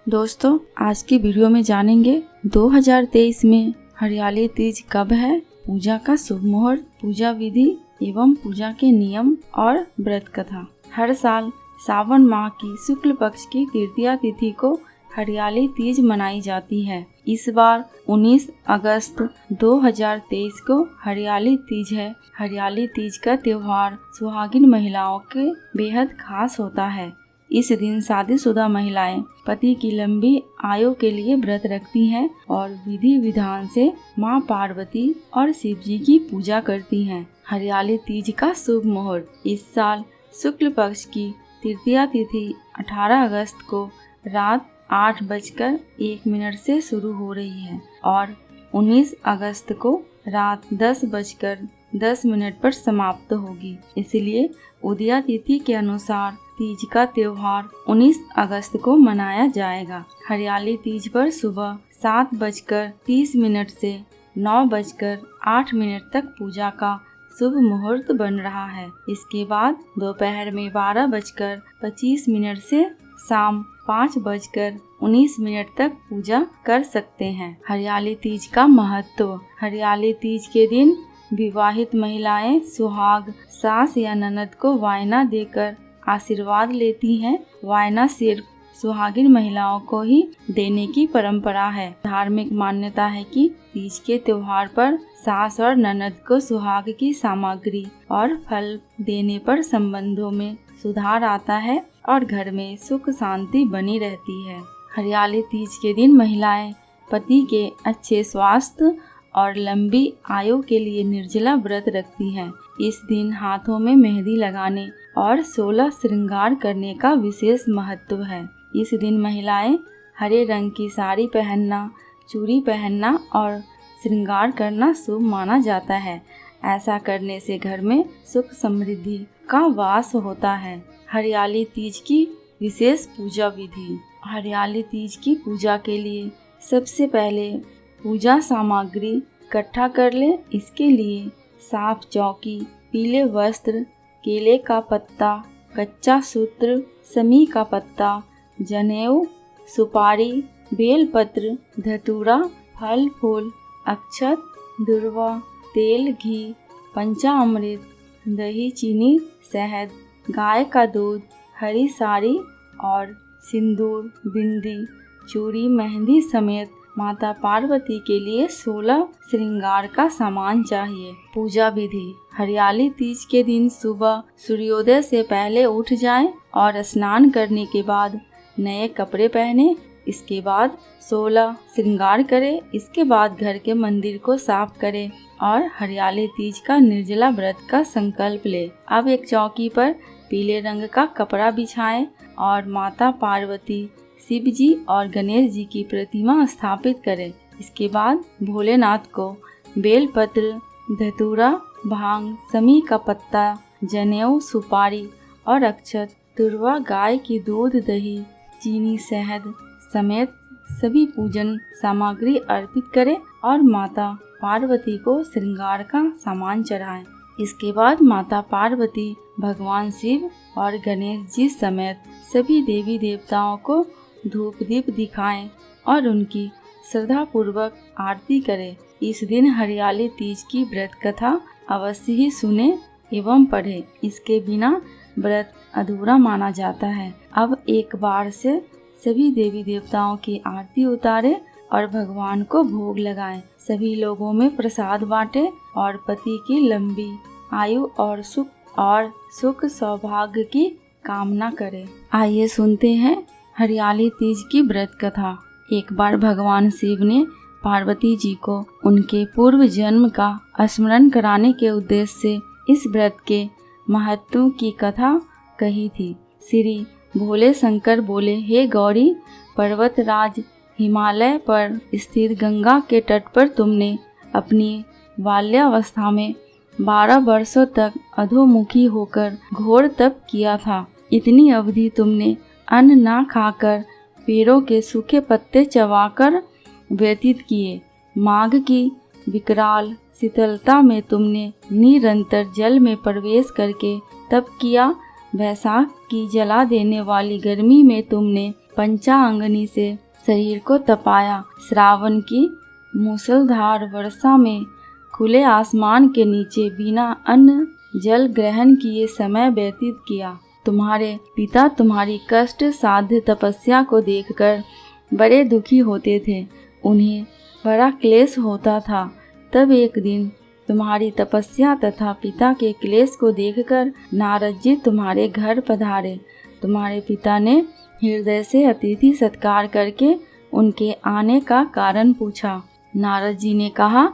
दोस्तों, आज की वीडियो में जानेंगे 2023 में हरियाली तीज कब है, पूजा का शुभ मुहूर्त, पूजा विधि एवं पूजा के नियम और व्रत कथा। हर साल सावन माह की शुक्ल पक्ष की तृतीया तिथि को हरियाली तीज मनाई जाती है। इस बार 19 अगस्त 2023 को हरियाली तीज है। हरियाली तीज का त्योहार सुहागिन महिलाओं के बेहद खास होता है। इस दिन शादीशुदा महिलाएं पति की लंबी आयु के लिए व्रत रखती हैं और विधि विधान से मां पार्वती और शिव जी की पूजा करती हैं। हरियाली तीज का शुभ मुहूर्त इस साल शुक्ल पक्ष की तृतीया तिथि 18 अगस्त को रात 8:01 से शुरू हो रही है और 19 अगस्त को रात 10:10 पर समाप्त होगी। इसलिए उदया तिथि के अनुसार तीज का त्योहार 19 अगस्त को मनाया जाएगा। हरियाली तीज पर सुबह 7:30 से 9:08 तक पूजा का शुभ मुहूर्त बन रहा है। इसके बाद दोपहर में 12:25 से शाम 5:19 तक पूजा कर सकते हैं। हरियाली तीज का महत्व। हरियाली तीज के दिन विवाहित महिलाएं सुहाग सास या ननद को वायना देकर आशीर्वाद लेती हैं। वायना सिर्फ सुहागिन महिलाओं को ही देने की परंपरा है। धार्मिक मान्यता है कि तीज के त्योहार पर सास और ननद को सुहाग की सामग्री और फल देने पर संबंधों में सुधार आता है और घर में सुख शांति बनी रहती है। हरियाली तीज के दिन महिलाएं पति के अच्छे स्वास्थ्य और लंबी आयु के लिए निर्जला व्रत रखती हैं। इस दिन हाथों में मेहंदी लगाने और 16 श्रृंगार करने का विशेष महत्व है। इस दिन महिलाएं हरे रंग की साड़ी पहनना, चूड़ी पहनना और श्रृंगार करना शुभ माना जाता है। ऐसा करने से घर में सुख समृद्धि का वास होता है। हरियाली तीज की विशेष पूजा विधि। हरियाली तीज की पूजा के लिए सबसे पहले पूजा सामग्री इकट्ठा कर ले। इसके लिए साफ चौकी, पीले वस्त्र, केले का पत्ता, कच्चा सूत्र, समी का पत्ता, जनेऊ, सुपारी, बेलपत्र, धतूरा, फल फूल, अक्षत, दुर्वा, तेल, घी, पंचामृत, दही, चीनी, शहद, गाय का दूध, हरी साड़ी और सिंदूर, बिंदी, चूड़ी, मेहंदी समेत माता पार्वती के लिए 16 श्रृंगार का सामान चाहिए। पूजा विधि। हरियाली तीज के दिन सुबह सूर्योदय से पहले उठ जाएं और स्नान करने के बाद नए कपड़े पहने। इसके बाद 16 श्रृंगार करें। इसके बाद घर के मंदिर को साफ करें और हरियाली तीज का निर्जला व्रत का संकल्प ले। अब एक चौकी पर पीले रंग का कपड़ा बिछाएं और माता पार्वती, शिव जी और गणेश जी की प्रतिमा स्थापित करें। इसके बाद भोलेनाथ को बेलपत्र, धतूरा, भांग, समी का पत्ता, जनेऊ, सुपारी और अक्षत, तुरवा, गाय की दूध, दही, चीनी, शहद समेत सभी पूजन सामग्री अर्पित करें और माता पार्वती को श्रृंगार का सामान चढ़ाएं। इसके बाद माता पार्वती, भगवान शिव और गणेश जी समेत सभी देवी देवताओं को धूप दीप दिखाएं और उनकी श्रद्धा पूर्वक आरती करें। इस दिन हरियाली तीज की व्रत कथा अवश्य ही सुने एवं पढ़े। इसके बिना व्रत अधूरा माना जाता है। अब एक बार से सभी देवी देवताओं की आरती उतारे और भगवान को भोग लगाएं। सभी लोगों में प्रसाद बांटे और पति की लंबी आयु और सुख सौभाग्य की कामना करें। आइए सुनते हैं हरियाली तीज की व्रत कथा। एक बार भगवान शिव ने पार्वती जी को उनके पूर्व जन्म का स्मरण कराने के उद्देश्य से इस व्रत के महत्व की कथा कही थी। श्री भोले शंकर बोले, हे गौरी, पर्वतराज हिमालय पर स्थित गंगा के तट पर तुमने अपनी बाल्यावस्था में 12 वर्षों तक अधोमुखी होकर घोर तप किया था। इतनी अवधि तुमने अन्न ना खाकर पेड़ों के सूखे पत्ते चबाकर व्यतीत किए। माघ की विकराल शीतलता में तुमने निरंतर जल में प्रवेश करके तप किया। वैशाख की जला देने वाली गर्मी में तुमने पंचांगनी से शरीर को तपाया। श्रावण की मूसलधार वर्षा में खुले आसमान के नीचे बिना अन्न जल ग्रहण किए समय व्यतीत किया। तुम्हारे पिता तुम्हारी कष्ट साध्य तपस्या को देखकर बड़े दुखी होते थे। उन्हें बड़ा क्लेश होता था। तब एक दिन तुम्हारी तपस्या तथा पिता के क्लेश को देखकर नारद जी तुम्हारे घर पधारे। तुम्हारे पिता ने हृदय से अतिथि सत्कार करके उनके आने का कारण पूछा। नारद जी ने कहा,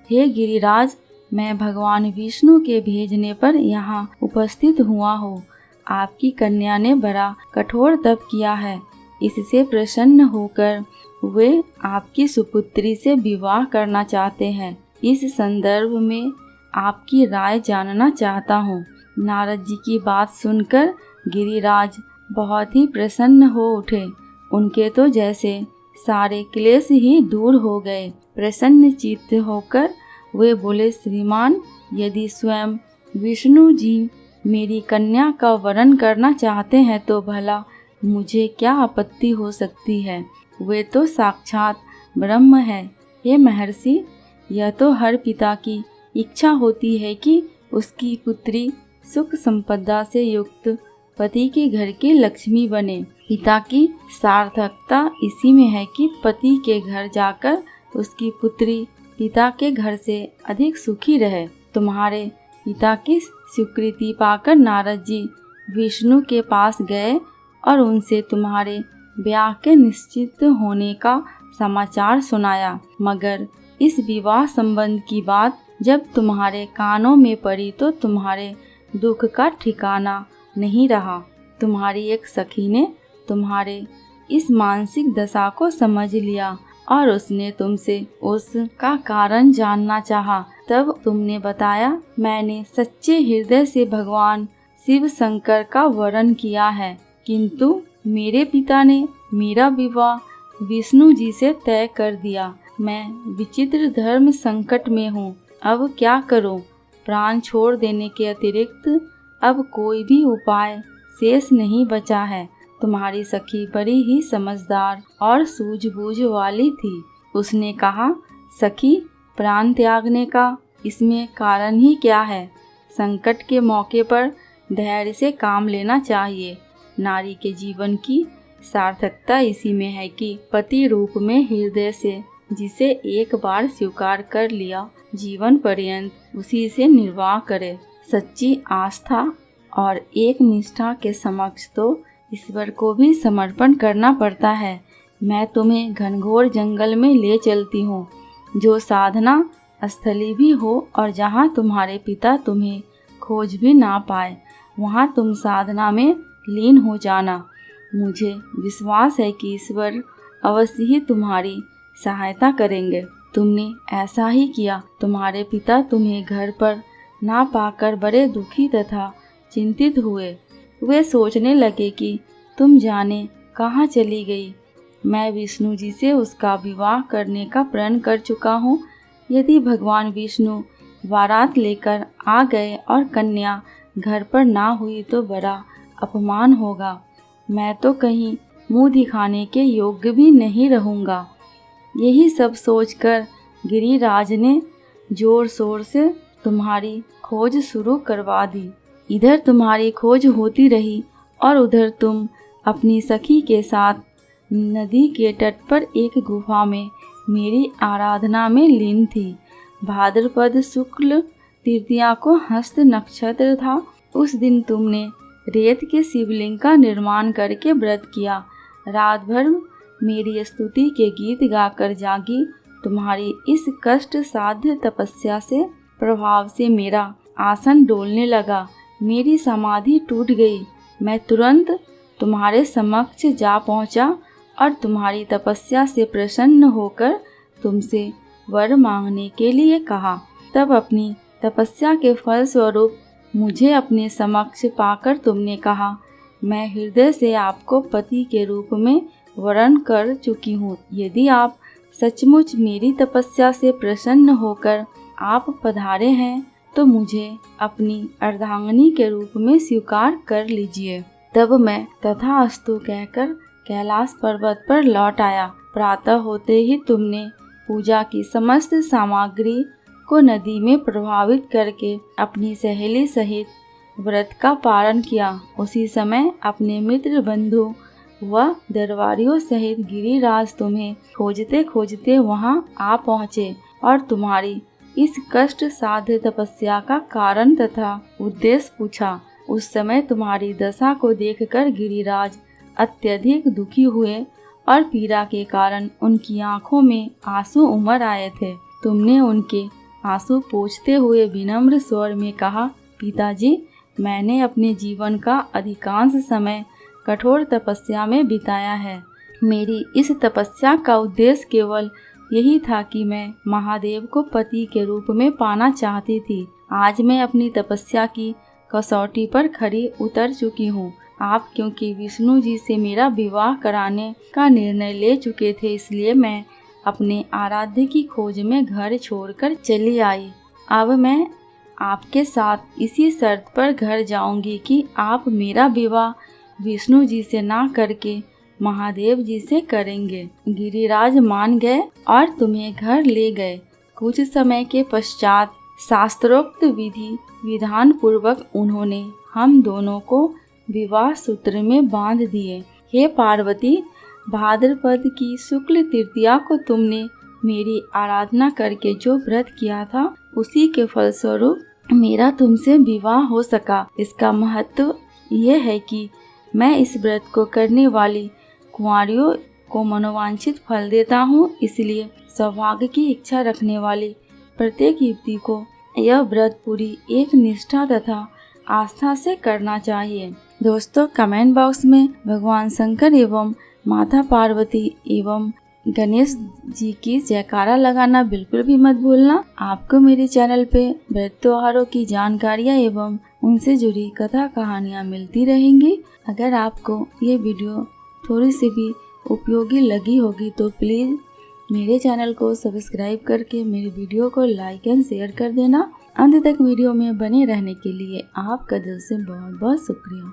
हे गिरिराज, मैं भगवान विष्णु के भेजने पर यहाँ उपस्थित हुआ हूँ। आपकी कन्या ने बड़ा कठोर तप किया है। इससे प्रसन्न होकर वे आपकी सुपुत्री से विवाह करना चाहते हैं। इस संदर्भ में आपकी राय जानना चाहता हूँ। नारद जी की बात सुनकर गिरिराज बहुत ही प्रसन्न हो उठे। उनके तो जैसे सारे क्लेश ही दूर हो गए। प्रसन्न चित्त होकर वे बोले, श्रीमान, यदि स्वयं विष्णु जी मेरी कन्या का वरण करना चाहते हैं तो भला मुझे क्या आपत्ति हो सकती है। वे तो साक्षात ब्रह्म है। हे महर्षि, यह तो हर पिता की इच्छा होती है कि उसकी पुत्री सुख संपदा से युक्त पति के घर की लक्ष्मी बने। पिता की सार्थकता इसी में है कि पति के घर जाकर उसकी पुत्री पिता के घर से अधिक सुखी रहे। तुम्हारे पिता की स्वीकृति पाकर नारद जी विष्णु के पास गए और उनसे तुम्हारे ब्याह के निश्चित होने का समाचार सुनाया। मगर इस विवाह संबंध की बात जब तुम्हारे कानों में पड़ी तो तुम्हारे दुख का ठिकाना नहीं रहा। तुम्हारी एक सखी ने तुम्हारे इस मानसिक दशा को समझ लिया और उसने तुमसे उसका कारण जानना चाहा। तब तुमने बताया, मैंने सच्चे हृदय से भगवान शिव शंकर का वरण किया है, किंतु मेरे पिता ने मेरा विवाह विष्णु जी से तय कर दिया। मैं विचित्र धर्म संकट में हूँ। अब क्या करूँ? प्राण छोड़ देने के अतिरिक्त अब कोई भी उपाय शेष नहीं बचा है। तुम्हारी सखी बड़ी ही समझदार और सूझबूझ वाली थी। उसने कहा, सखी, प्राण त्यागने का इसमें कारण ही क्या है? संकट के मौके पर धैर्य से काम लेना चाहिए। नारी के जीवन की सार्थकता इसी में है कि पति रूप में हृदय से जिसे एक बार स्वीकार कर लिया, जीवन पर्यंत उसी से निर्वाह करे। सच्ची आस्था और एक निष्ठा के समक्ष तो ईश्वर को भी समर्पण करना पड़ता है। मैं तुम्हें घनघोर जंगल में ले चलती हूँ, जो साधना स्थली भी हो और जहाँ तुम्हारे पिता तुम्हें खोज भी ना पाए। वहाँ तुम साधना में लीन हो जाना। मुझे विश्वास है कि ईश्वर अवश्य ही तुम्हारी सहायता करेंगे। तुमने ऐसा ही किया। तुम्हारे पिता तुम्हें घर पर ना पाकर बड़े दुखी तथा चिंतित हुए। वे सोचने लगे कि तुम जाने कहाँ चली गई। मैं विष्णु जी से उसका विवाह करने का प्रण कर चुका हूँ। यदि भगवान विष्णु बारात लेकर आ गए और कन्या घर पर ना हुई तो बड़ा अपमान होगा। मैं तो कहीं मुंह दिखाने के योग्य भी नहीं रहूँगा। यही सब सोचकर गिरिराज ने जोर शोर से तुम्हारी खोज शुरू करवा दी। इधर तुम्हारी खोज होती रही और उधर तुम अपनी सखी के साथ नदी के तट पर एक गुफा में मेरी आराधना में लीन थी। भाद्रपद शुक्ल तृतीया को हस्त नक्षत्र था। उस दिन तुमने रेत के शिवलिंग का निर्माण करके व्रत किया। रात भर मेरी स्तुति के गीत गाकर जागी। तुम्हारी इस कष्ट साध्य तपस्या से प्रभाव से मेरा आसन डोलने लगा। मेरी समाधि टूट गई। मैं तुरंत तुम्हारे समक्ष जा पहुंचा और तुम्हारी तपस्या से प्रसन्न होकर तुमसे वर मांगने के लिए कहा। तब अपनी तपस्या के फल स्वरूप मुझे अपने समक्ष पाकर तुमने कहा, मैं हृदय से आपको पति के रूप में वरण कर चुकी हूँ। यदि आप सचमुच मेरी तपस्या से प्रसन्न होकर आप पधारे हैं तो मुझे अपनी अर्धांगिनी के रूप में स्वीकार कर लीजिए। तब मैं तथास्तु कहकर कैलाश पर्वत पर लौट आया। प्रातः होते ही तुमने पूजा की समस्त सामग्री को नदी में प्रभावित करके अपनी सहेली सहित व्रत का पारण किया। उसी समय अपने मित्र बंधु व दरबारियों सहित गिरिराज तुम्हें खोजते खोजते वहां आ पहुँचे और तुम्हारी इस कष्ट साध्य तपस्या का कारण तथा उद्देश्य पूछा। उस समय तुम्हारी दशा को देखकर गिरिराज अत्यधिक दुखी हुए और पीड़ा के कारण उनकी आंखों में आंसू उमड़ आए थे। तुमने उनके आंसू पोंछते हुए विनम्र स्वर में कहा, पिताजी, मैंने अपने जीवन का अधिकांश समय कठोर तपस्या में बिताया है। मेरी इस तपस्या का उद्देश्य केवल यही था कि मैं महादेव को पति के रूप में पाना चाहती थी। आज मैं अपनी तपस्या की कसौटी पर खरी उतर चुकी हूँ। आप क्योंकि विष्णु जी से मेरा विवाह कराने का निर्णय ले चुके थे, इसलिए मैं अपने आराध्य की खोज में घर छोड़कर चली आई। अब मैं आपके साथ इसी शर्त पर घर जाऊंगी कि आप मेरा विवाह विष्णु जी से ना करके महादेव जी से करेंगे। गिरिराज मान गए और तुम्हें घर ले गए। कुछ समय के पश्चात शास्त्रोक्त विधि विधान पूर्वक उन्होंने हम दोनों को विवाह सूत्र में बांध दिए। हे पार्वती, भाद्रपद की शुक्ल तृतीया को तुमने मेरी आराधना करके जो व्रत किया था, उसी के फलस्वरूप मेरा तुमसे विवाह हो सका। इसका महत्व यह है कि मैं इस व्रत को करने वाली कुंवारियों को मनोवांछित फल देता हूँ। इसलिए सौभाग्य की इच्छा रखने वाली प्रत्येक युवती को यह व्रत पूरी एक निष्ठा तथा आस्था से करना चाहिए। दोस्तों, कमेंट बॉक्स में भगवान शंकर एवं माता पार्वती एवं गणेश जी की जयकारा लगाना बिल्कुल भी मत भूलना। आपको मेरे चैनल पे व्रत त्योहारों की जानकारियाँ एवं उनसे जुड़ी कथा कहानियाँ मिलती रहेंगी। अगर आपको ये वीडियो थोड़ी सी भी उपयोगी लगी होगी तो प्लीज़ मेरे चैनल को सब्सक्राइब करके मेरे वीडियो को लाइक एंड शेयर कर देना। अंत तक वीडियो में बने रहने के लिए आपका दिल से बहुत बहुत शुक्रिया।